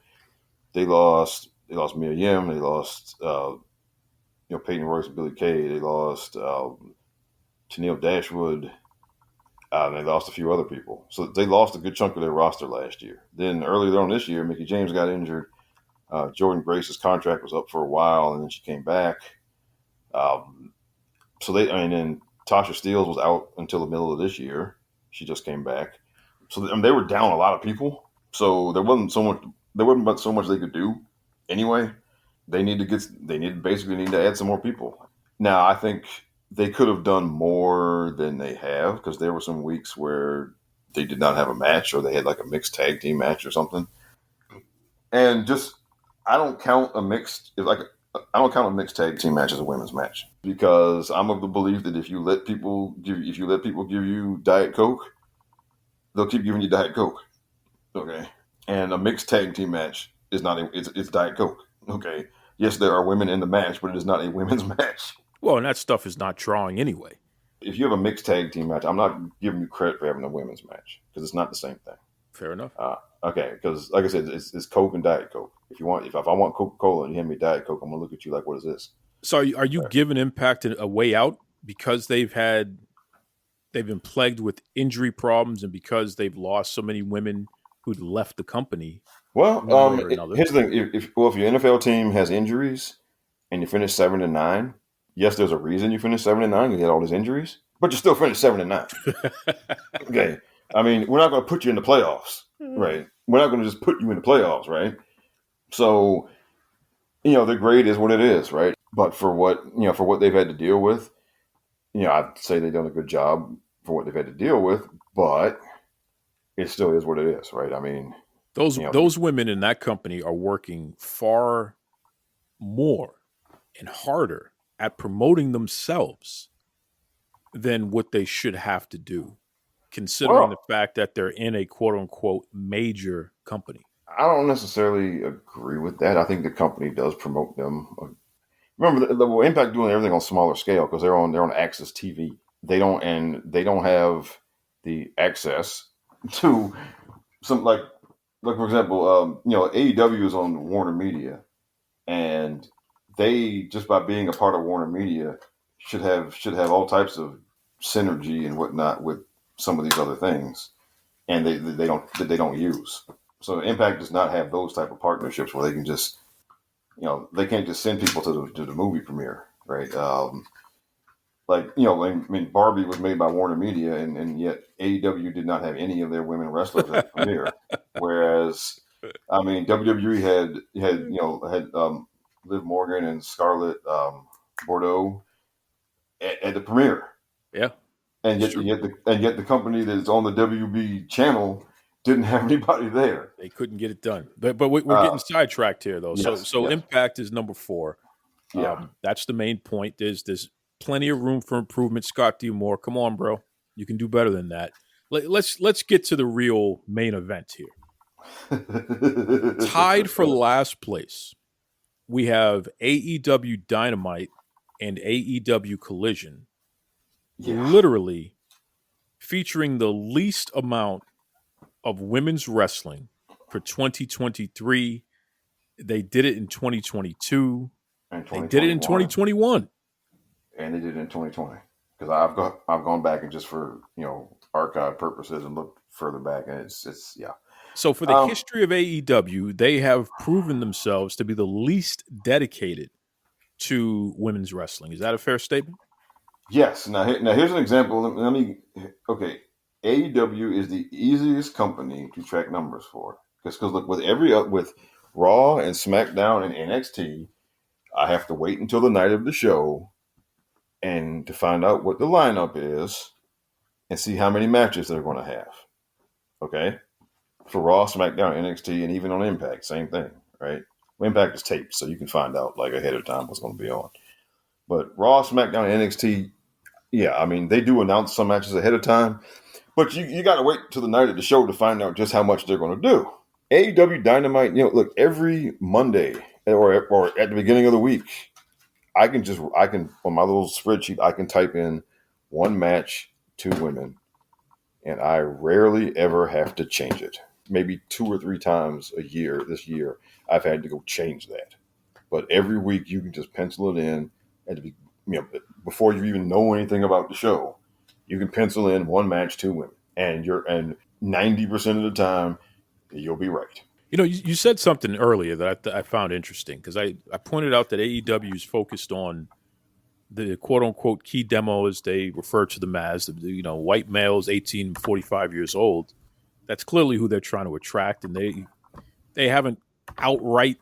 they lost Mia Yim, they lost Peyton Royce and Billy Kay, they lost Tennille Dashwood, and they lost a few other people. So they lost a good chunk of their roster last year. Then earlier on this year, Mickie James got injured. Jordan Grace's contract was up for a while, and then she came back. Then Tasha Steelz was out until the middle of this year. She just came back. So they were down a lot of people. So there wasn't so much they could do. Anyway, they basically need to add some more people. Now, I think they could have done more than they have because there were some weeks where they did not have a match or they had like a mixed tag team match or something. And I don't count a mixed tag team match as a women's match because I'm of the belief that if you let people give you Diet Coke, they'll keep giving you Diet Coke. Okay. And a mixed tag team match is it's Diet Coke. Okay. Yes, there are women in the match, but it is not a women's match. Well, and that stuff is not drawing anyway. If you have a mixed tag team match, I'm not giving you credit for having a women's match because it's not the same thing. Fair enough. Okay, because like I said, it's Coke and Diet Coke. If I want Coca-Cola and you hand me Diet Coke, I'm gonna look at you like, what is this? So are you giving Impact a way out because they've been plagued with injury problems and because they've lost so many women who'd left the company? Well, here's the thing: if your NFL team has injuries and you finish 7-9, yes, there's a reason you finished 7-9. You had all these injuries, but you still finished 7-9. Okay, we're not going to put you in the playoffs, right? We're not going to just put you in the playoffs, right? So the grade is what it is, right? But for what they've had to deal with, I'd say they've done a good job for what they've had to deal with, but it still is what it is, right? I mean, Those women in that company are working far more and harder at promoting themselves than what they should have to do, considering the fact that they're in a quote unquote major company. I don't necessarily agree with that. I think the company does promote them. Remember, the Impact doing everything on smaller scale because they're on Access TV. They don't have the access to some like for example, AEW is on Warner Media, and they just by being a part of Warner Media should have all types of synergy and whatnot with some of these other things, and they don't use. So Impact does not have those type of partnerships where they can just they can't just send people to the movie premiere, right? Barbie was made by Warner Media, and yet AEW did not have any of their women wrestlers at the premiere. Whereas, WWE had Liv Morgan and Scarlett Bordeaux at the premiere. Yeah, and yet the company that's on the WB channel didn't have anybody there. They couldn't get it done. But we're getting sidetracked here, though. Yes. Impact is number 4. Yeah, that's the main point. There's plenty of room for improvement. Scott D. Moore, come on, bro. You can do better than that. Let's get to the real main event here. Tied for last place, we have AEW Dynamite and AEW Collision, literally featuring the least amount of women's wrestling for 2023. They did it in 2022. They did it in 2021. And they did it in 2020. Because I've gone back and just for archive purposes and looked further back, and it's. So for the history of AEW, they have proven themselves to be the least dedicated to women's wrestling. Is that a fair statement? Yes. Now here's an example. Okay. AEW is the easiest company to track numbers for because look, with Raw and SmackDown and NXT, I have to wait until the night of the show and to find out what the lineup is and see how many matches they're going to have. Okay, for Raw, SmackDown, NXT, and even on Impact, same thing, right? Impact is taped, so you can find out like ahead of time what's going to be on. But Raw, SmackDown, and NXT, they do announce some matches ahead of time. But you got to wait till the night of the show to find out just how much they're going to do. AEW Dynamite, look, every Monday or at the beginning of the week, I can on my little spreadsheet, I can type in 1 match, 2 women, and I rarely ever have to change it. Maybe 2 or 3 times a year this year, I've had to go change that. But every week you can just pencil it in before you even know anything about the show. You can pencil in 1 match, 2 women, and 90% of the time, you'll be right. You said something earlier that I found interesting because I pointed out that AEW is focused on the quote unquote key demo, as they refer to them as, white males 18 to 45 years old. That's clearly who they're trying to attract, and they haven't outright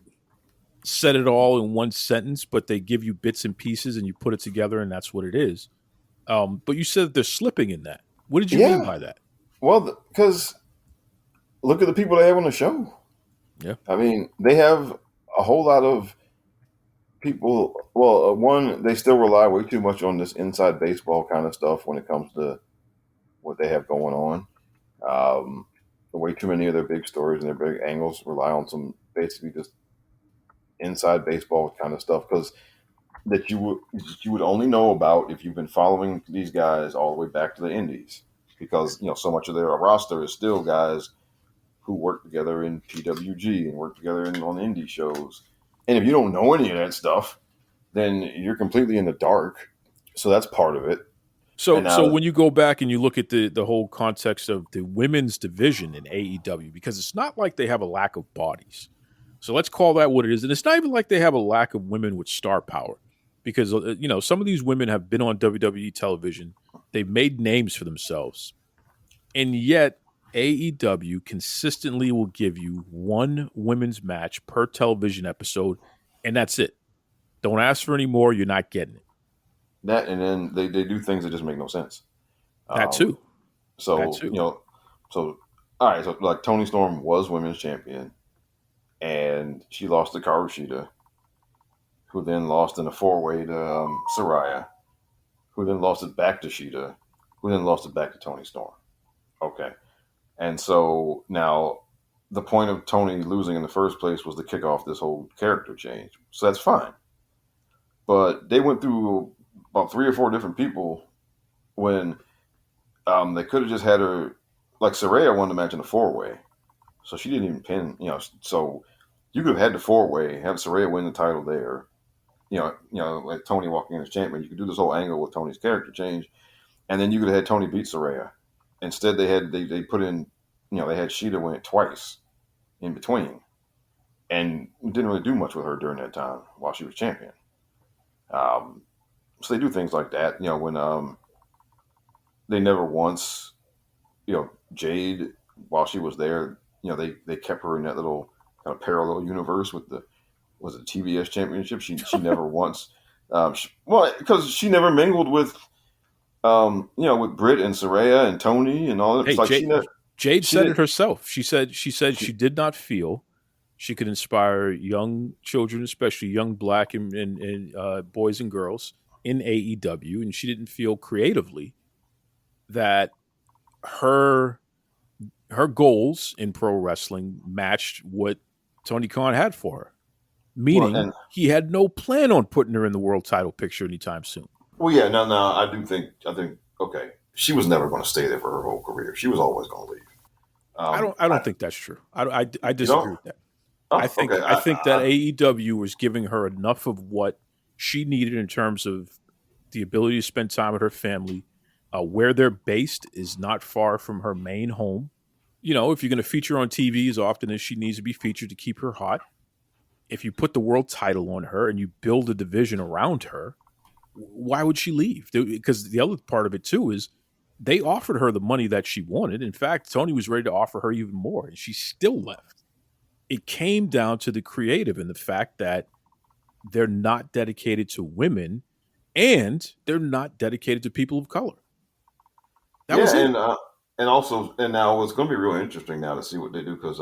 said it all in one sentence, but they give you bits and pieces and you put it together, and that's what it is. But you said that they're slipping in that. What did you mean by that? Well, because look at the people they have on the show. Yeah. They have a whole lot of people. Well, one, they still rely way too much on this inside baseball kind of stuff when it comes to what they have going on. Way too many of their big stories and their big angles rely on some basically just inside baseball kind of stuff because that you would only know about if you've been following these guys all the way back to the indies, because so much of their roster is still guys who work together in PWG and work together on indie shows. And if you don't know any of that stuff, then you're completely in the dark. So that's part of it. So when you go back and you look at the whole context of the women's division in AEW, because it's not like they have a lack of bodies. So let's call that what it is. And it's not even like they have a lack of women with star power, because some of these women have been on WWE television. They've made names for themselves. And yet AEW consistently will give you 1 women's match per television episode, And that's it. Don't ask for any more. You're not getting it. That, and then they do things that just make no sense. That too. So, all right. So, like, Toni Storm was women's champion, and she lost to Karushita, who then lost in a 4-way to Saraya, who then lost it back to Shida, who then lost it back to Toni Storm. Okay. And so now the point of Toni losing in the first place was to kick off this whole character change. So that's fine. But they went through about 3 or 4 different people when they could have just had her, like Saraya won the match in a 4-way. So she didn't even pin, so you could have had the 4-way, have Saraya win the title there. Like Toni walking in as champion. You could do this whole angle with Toni's character change. And then you could have had Toni beat Saraya. Instead, they put in, they had Shida win it twice in between, and didn't really do much with her during that time while she was champion. So they do things like that. When they never once, Jade while she was there, they kept her in that little kind of parallel universe with the TBS championship. She never once, because she never mingled with. With Britt and Saraya and Toni and all that. Hey, Jade said it herself. She said she did not feel she could inspire young children, especially young black and boys and girls in AEW, and she didn't feel creatively that her goals in pro wrestling matched what Tony Khan had for her. Meaning he had no plan on putting her in the world title picture anytime soon. Well, yeah, no, I think, okay, she was never going to stay there for her whole career. She was always going to leave. I don't think that's true. I disagree with that. Oh, I think that AEW was giving her enough of what she needed in terms of the ability to spend time with her family. Where they're based is not far from her main home. If you're going to feature on TV as often as she needs to be featured to keep her hot, if you put the world title on her and you build a division around her, why would she leave? Because the other part of it, too, is they offered her the money that she wanted. In fact, Tony was ready to offer her even more, and she still left. It came down to the creative and the fact that they're not dedicated to women and they're not dedicated to people of color. That was it. And now it's going to be really interesting now to see what they do because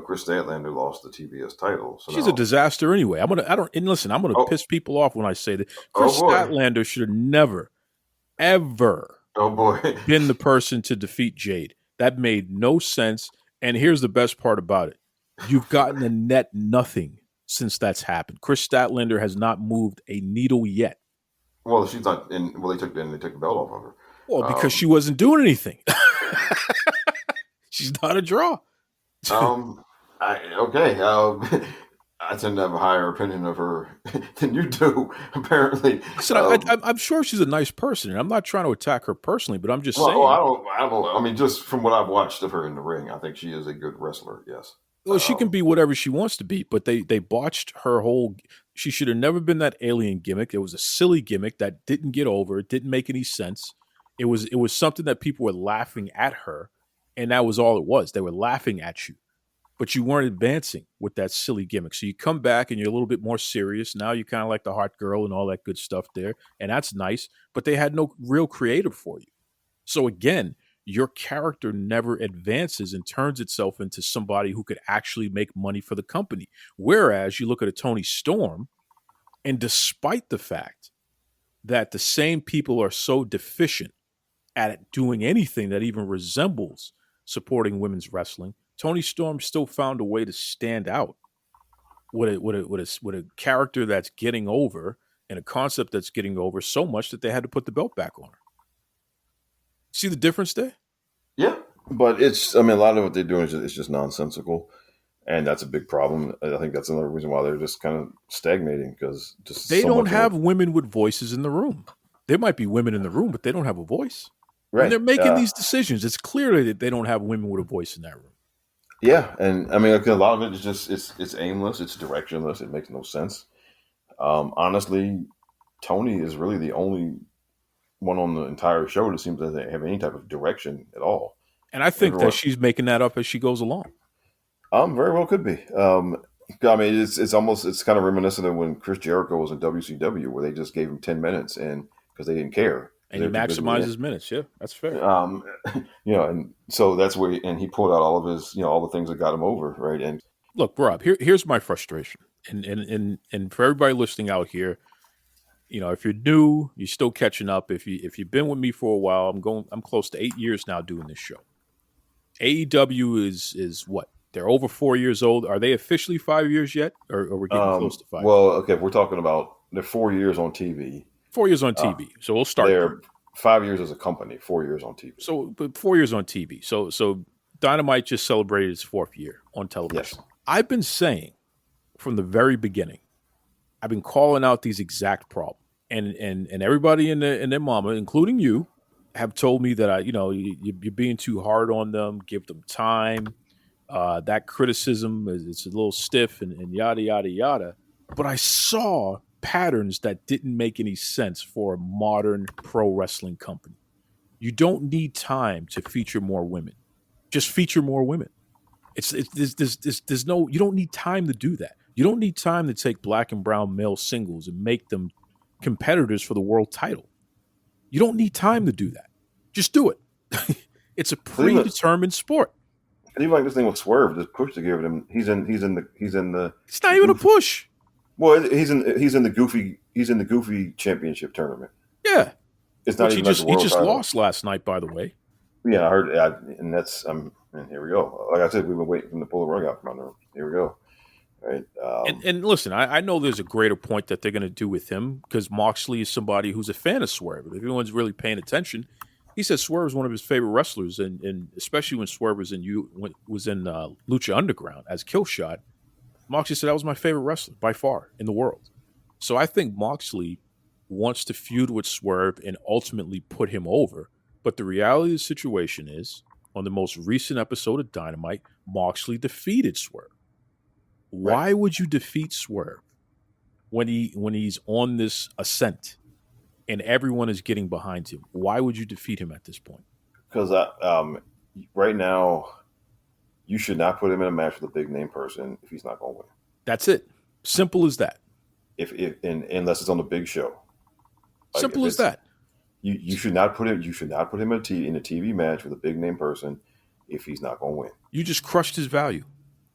Chris Statlander lost the TBS title. So she's a disaster anyway. I'm gonna piss people off when I say that. Chris Statlander should have never, ever been the person to defeat Jade. That made no sense. And here's the best part about it. You've gotten a net nothing since that's happened. Chris Statlander has not moved a needle yet. Well, she's not in. Well, they took the belt off of her. Well, because she wasn't doing anything. She's not a draw. I tend to have a higher opinion of her than you do, apparently. Listen, I'm sure she's a nice person, and I'm not trying to attack her personally, but I'm just saying. I don't know. I mean, just from what I've watched of her in the ring, I think she is a good wrestler, yes. Well, she can be whatever she wants to be, but they botched her whole. She should have never been that alien gimmick. It was a silly gimmick that didn't get over. It didn't make any sense. It was something that people were laughing at her, and that was all it was. They were laughing at you. But you weren't advancing with that silly gimmick. So you come back and you're a little bit more serious. Now you're kind of like the hot girl and all that good stuff there. And that's nice. But they had no real creative for you. So again, your character never advances and turns itself into somebody who could actually make money for the company. Whereas you look at a Toni Storm, and despite the fact that the same people are so deficient at doing anything that even resembles supporting women's wrestling, Toni Storm still found a way to stand out with a character that's getting over and a concept that's getting over so much that they had to put the belt back on her. See the difference there? Yeah, but a lot of what they're doing is just nonsensical, and that's a big problem. I think that's another reason why they're just kind of stagnating because they don't have women with voices in the room. There might be women in the room, but they don't have a voice. Right. When they're making these decisions, it's clear that they don't have women with a voice in that room. Yeah, and I mean, a lot of it is just it's aimless, it's directionless, it makes no sense. Honestly, Toni is really the only one on the entire show that seems to have any type of direction at all. And I think that she's making that up as she goes along. Very well could be. I mean, it's kind of reminiscent of when Chris Jericho was in WCW, where they just gave him 10 minutes and because they didn't care. And he maximized his minutes. Yeah, that's fair. And so that's where he pulled out all of his, all the things that got him over, right? And look, Rob, here's my frustration, and for everybody listening out here, if you're new, you're still catching up. If you've been with me for a while, I'm close to 8 years now doing this show. AEW is what? They're over 4 years old. Are they officially 5 years yet, or we're getting close to 5? Well, okay, we're talking about they're 4 years on TV. 4 years on TV. So we'll start. They're 5 years as a company, 4 years on TV. So, but 4 years on TV. So Dynamite just celebrated its 4th year on television. Yes. I've been saying from the very beginning, I've been calling out these exact problems, and everybody in their mama, including you, have told me that you're being too hard on them. Give them time. That criticism it's a little stiff and yada yada yada. But I saw patterns that didn't make any sense for a modern pro wrestling company. You don't need time to feature more women. Just feature more women. There's no, you don't need time to do that. You don't need time to take black and brown male singles and make them competitors for the world title. You don't need time to do that. Just do it. It's a predetermined sport. And even like this thing with Swerve, this push to give him, he's in the. It's not even a push. Well, he's in the Goofy Championship tournament. Yeah, it's not even. He just lost last night, by the way. Yeah, I heard, and that's and here we go. Like I said, we've been waiting for him to pull the rug out from under him. Here we go. Right. And listen, I know there's a greater point that they're going to do with him because Moxley is somebody who's a fan of Swerve. If anyone's really paying attention, he says Swerve is one of his favorite wrestlers, and especially when Swerve was in Lucha Underground as Killshot, Moxley said that was my favorite wrestler by far in the world. So I think Moxley wants to feud with Swerve and ultimately put him over. But the reality of the situation is, on the most recent episode of Dynamite, Moxley defeated Swerve. Why would you defeat Swerve when he's on this ascent and everyone is getting behind him? Why would you defeat him at this point? Because right now, you should not put him in a match with a big name person if he's not going to win. That's it. Simple as that. Unless it's on the big show. Simple as that. You should not put him. You should not put him in a TV match with a big name person if he's not going to win. You just crushed his value.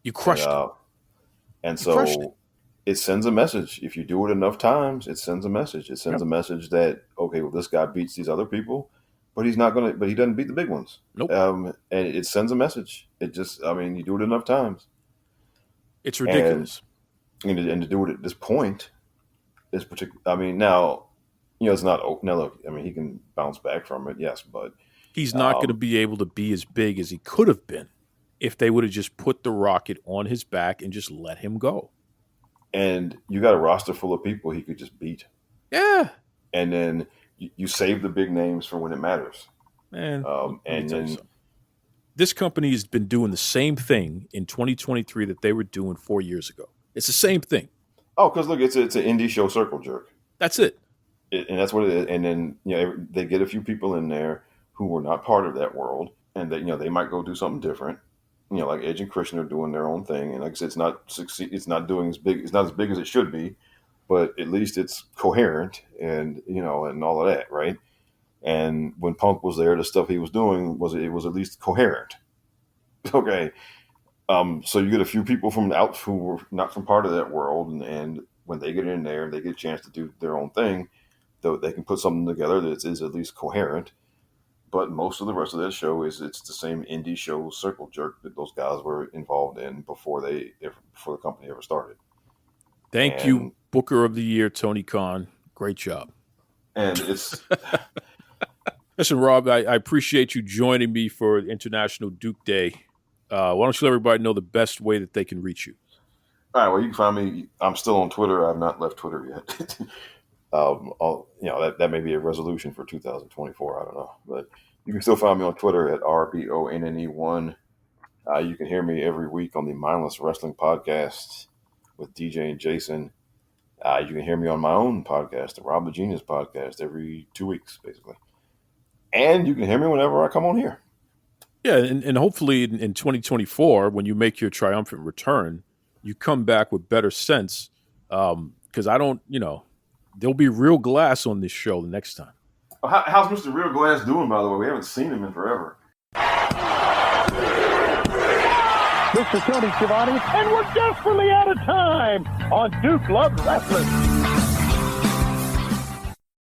You crushed it. And so it sends a message. If you do it enough times, it sends a message. It sends a message that, okay, well, this guy beats these other people, but he doesn't beat the big ones. Nope. And it sends a message. You do it enough times. It's ridiculous. And to do it at this point is particular. Now, it's not. Now, look, he can bounce back from it, yes, but he's not going to be able to be as big as he could have been if they would have just put the rocket on his back and just let him go. And you got a roster full of people he could just beat. Yeah. And then you save the big names for when it matters. Man, and then this company has been doing the same thing in 2023 that they were doing 4 years ago. It's the same thing. Oh, because look, it's an indie show circle jerk. That's it. And that's what it is. And then they get a few people in there who were not part of that world, and that they might go do something different. Like Edge and Christian are doing their own thing, and like I said, it's not doing as big. It's not as big as it should be, but at least it's coherent, and and all of that, right? And when Punk was there, the stuff he was doing was at least coherent. Okay, so you get a few people from out who were not from part of that world, and when they get in there, they get a chance to do their own thing. Though they can put something together that is at least coherent. But most of the rest of that show it's the same indie show circle jerk that those guys were involved in before the company ever started. Thank you, Booker of the Year, Tony Khan. Great job. And it's listen, Rob. I appreciate you joining me for International Duke Day. Why don't you let everybody know the best way that they can reach you? All right. Well, you can find me. I'm still on Twitter. I've not left Twitter yet. That may be a resolution for 2024. I don't know, but you can still find me on Twitter at RBONNE1. You can hear me every week on the Mindless Wrestling Podcast with DJ and Jason. You can hear me on my own podcast, the Rob the Genius Podcast, every 2 weeks, basically. And you can hear me whenever I come on here. Yeah, and hopefully in 2024, when you make your triumphant return, you come back with better sense. Because I don't, there'll be real glass on this show the next time. How's Mr. Real Glass doing, by the way? We haven't seen him in forever. Mr. Tony Schiavone, and we're desperately out of time on Duke Loves Wrestling.